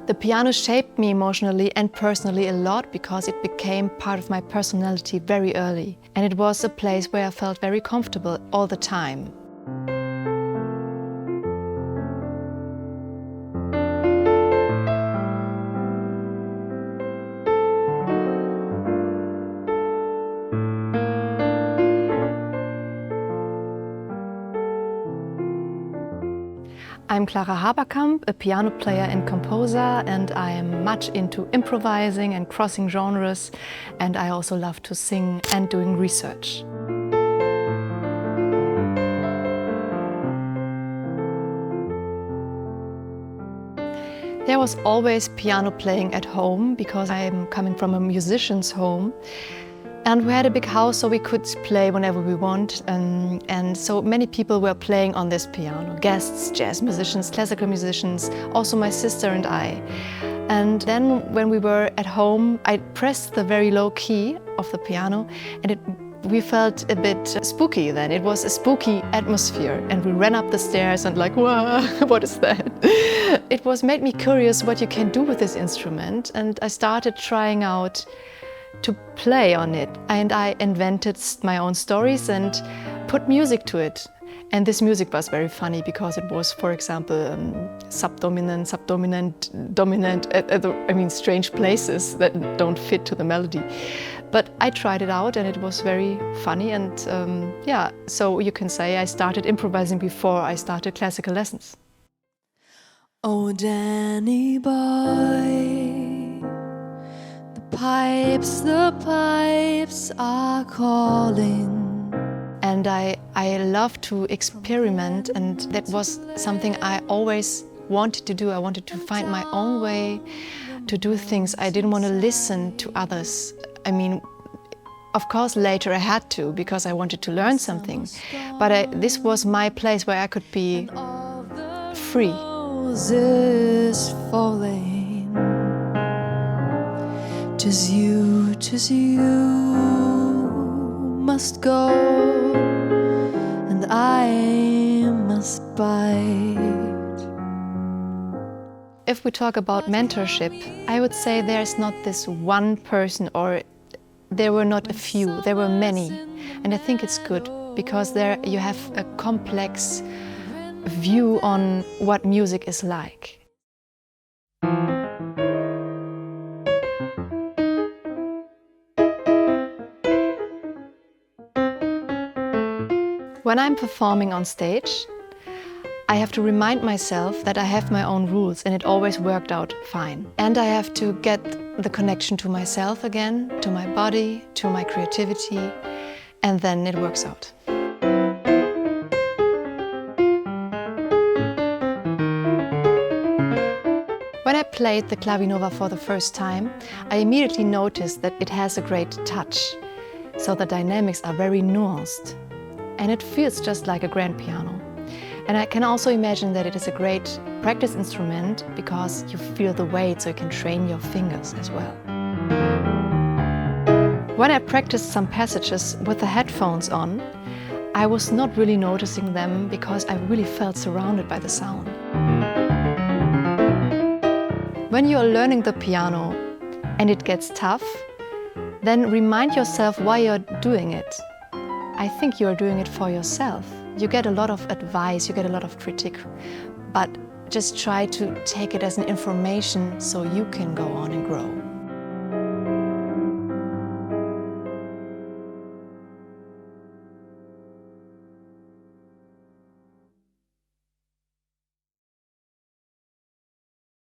The piano shaped me emotionally and personally a lot because it became part of my personality very early. And it was a place where I felt very comfortable all the time. I'm Clara Heberkamp, a piano player and composer, and I am much into improvising and crossing genres, and I also love to sing and doing research. There was always piano playing at home because I am coming from a musician's home. And we had a big house, so we could play whenever we want. And so many people were playing on this piano. Guests, jazz musicians, classical musicians, also my sister and I. And then when we were at home, I pressed the very low key of the piano, and we felt a bit spooky then. It was a spooky atmosphere, and we ran up the stairs and like, whoa, what is that? It made me curious what you can do with this instrument, and I started trying out to play on it, and I invented my own stories and put music to it. And this music was very funny because it was, for example, subdominant, dominant, I mean strange places that don't fit to the melody. But I tried it out and it was very funny, and yeah, so you can say I started improvising before I started classical lessons. Oh, Danny boy, the pipes are calling. And I love to experiment, and that was something I always wanted to do. I wanted to find my own way to do things. I didn't want to listen to others. I mean, of course later I had to because I wanted to learn something. But this was my place where I could be free. Is falling. 'Tis you must go, and I must bite. If we talk about mentorship, I would say there's not this one person, or there were not a few, there were many. And I think it's good because there you have a complex view on what music is like. When I'm performing on stage, I have to remind myself that I have my own rules, and it always worked out fine. And I have to get the connection to myself again, to my body, to my creativity, and then it works out. When I played the Clavinova for the first time, I immediately noticed that it has a great touch. So the dynamics are very nuanced. And it feels just like a grand piano. And I can also imagine that it is a great practice instrument because you feel the weight, so you can train your fingers as well. When I practiced some passages with the headphones on, I was not really noticing them because I really felt surrounded by the sound. When you are learning the piano and it gets tough, then remind yourself why you're doing it. I think you are doing it for yourself. You get a lot of advice, you get a lot of critique, but just try to take it as an information so you can go on and grow.